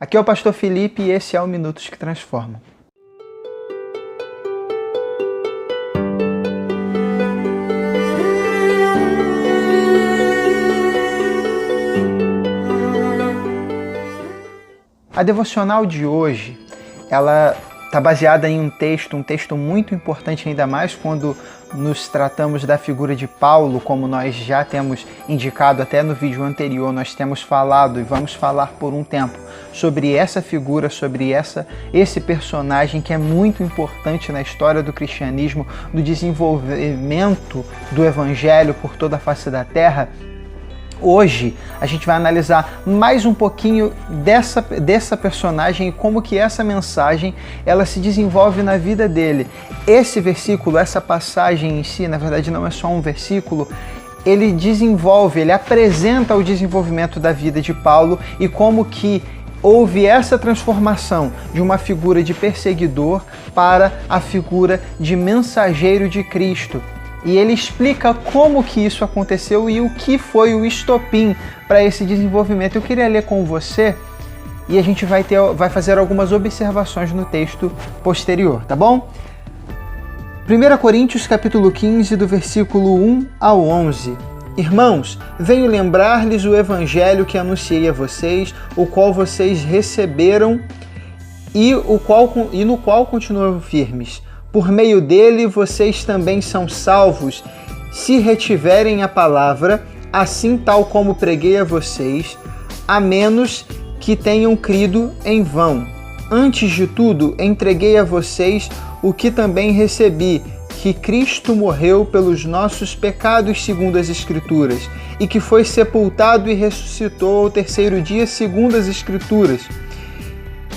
Aqui é o Pastor Felipe e esse é o Minutos que Transformam. A devocional de hoje, ela está baseada em um texto muito importante, ainda mais quando nos tratamos da figura de Paulo, como nós já temos indicado até no vídeo anterior, nós temos falado e vamos falar por um tempo sobre essa figura, sobre esse personagem que é muito importante na história do cristianismo, do desenvolvimento do evangelho por toda a face da terra. Hoje a gente vai analisar mais um pouquinho dessa personagem e como que essa mensagem ela se desenvolve na vida dele. Esse versículo, essa passagem em si, na verdade não é só um versículo, ele apresenta o desenvolvimento da vida de Paulo e como que houve essa transformação de uma figura de perseguidor para a figura de mensageiro de Cristo. E ele explica como que isso aconteceu e o que foi o estopim para esse desenvolvimento. Eu queria ler com você e a gente vai fazer algumas observações no texto posterior, tá bom? 1 Coríntios capítulo 15, do versículo 1 ao 11. Irmãos, venho lembrar-lhes o evangelho que anunciei a vocês, o qual vocês receberam e no qual continuam firmes. Por meio dele, vocês também são salvos, se retiverem a palavra, assim tal como preguei a vocês, a menos que tenham crido em vão. Antes de tudo, entreguei a vocês o que também recebi, que Cristo morreu pelos nossos pecados segundo as Escrituras, e que foi sepultado e ressuscitou ao terceiro dia segundo as Escrituras.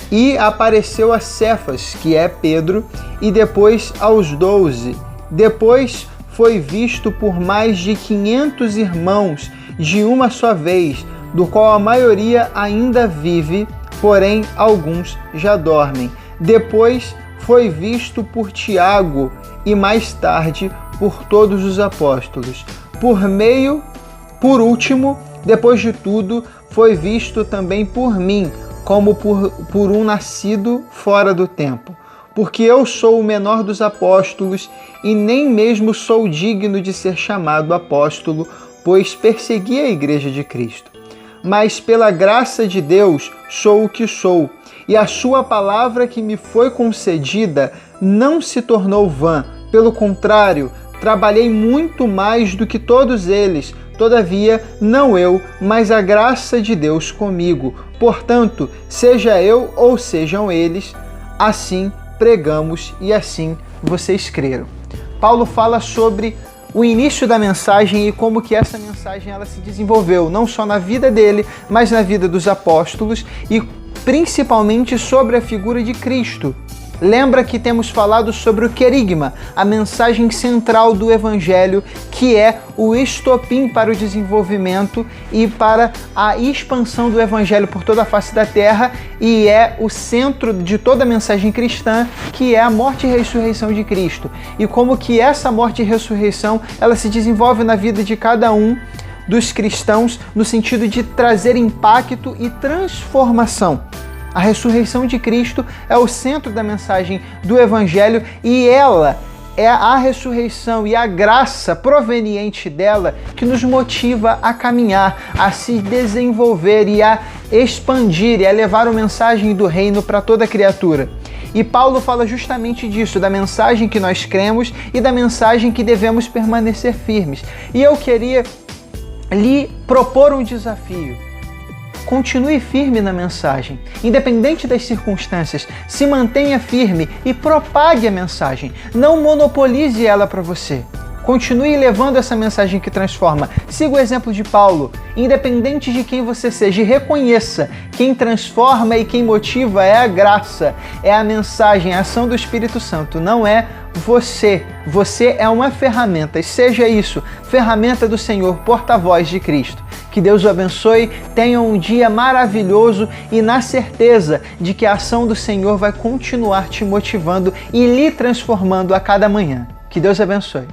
E apareceu a Cefas, que é Pedro, e depois aos 12. Depois foi visto por mais de 500 irmãos de uma só vez, do qual a maioria ainda vive, porém alguns já dormem. Depois foi visto por Tiago e mais tarde por todos os apóstolos. Por último, depois de tudo, foi visto também por mim, como por um nascido fora do tempo. Porque eu sou o menor dos apóstolos e nem mesmo sou digno de ser chamado apóstolo, pois persegui a igreja de Cristo. Mas pela graça de Deus sou o que sou, e a sua palavra que me foi concedida não se tornou vã. Pelo contrário, trabalhei muito mais do que todos eles. Todavia, não eu, mas a graça de Deus comigo. Portanto, seja eu ou sejam eles, assim pregamos e assim vocês creram. Paulo fala sobre o início da mensagem e como que essa mensagem ela se desenvolveu, não só na vida dele, mas na vida dos apóstolos e principalmente sobre a figura de Cristo. Lembra que temos falado sobre o querigma, a mensagem central do Evangelho, que é o estopim para o desenvolvimento e para a expansão do Evangelho por toda a face da terra e é o centro de toda a mensagem cristã, que é a morte e ressurreição de Cristo. E como que essa morte e ressurreição ela se desenvolve na vida de cada um dos cristãos no sentido de trazer impacto e transformação. A ressurreição de Cristo é o centro da mensagem do Evangelho e ela é a ressurreição e a graça proveniente dela que nos motiva a caminhar, a se desenvolver e a expandir e a levar a mensagem do reino para toda criatura. E Paulo fala justamente disso, da mensagem que nós cremos e da mensagem que devemos permanecer firmes. E eu queria lhe propor um desafio. Continue firme na mensagem, independente das circunstâncias, se mantenha firme e propague a mensagem, não monopolize ela para você. Continue levando essa mensagem que transforma. Siga o exemplo de Paulo, independente de quem você seja, e reconheça quem transforma e quem motiva é a graça, é a mensagem, a ação do Espírito Santo, não é você. Você é uma ferramenta, e seja isso, ferramenta do Senhor, porta-voz de Cristo. Que Deus o abençoe, tenha um dia maravilhoso e na certeza de que a ação do Senhor vai continuar te motivando e lhe transformando a cada manhã. Que Deus abençoe.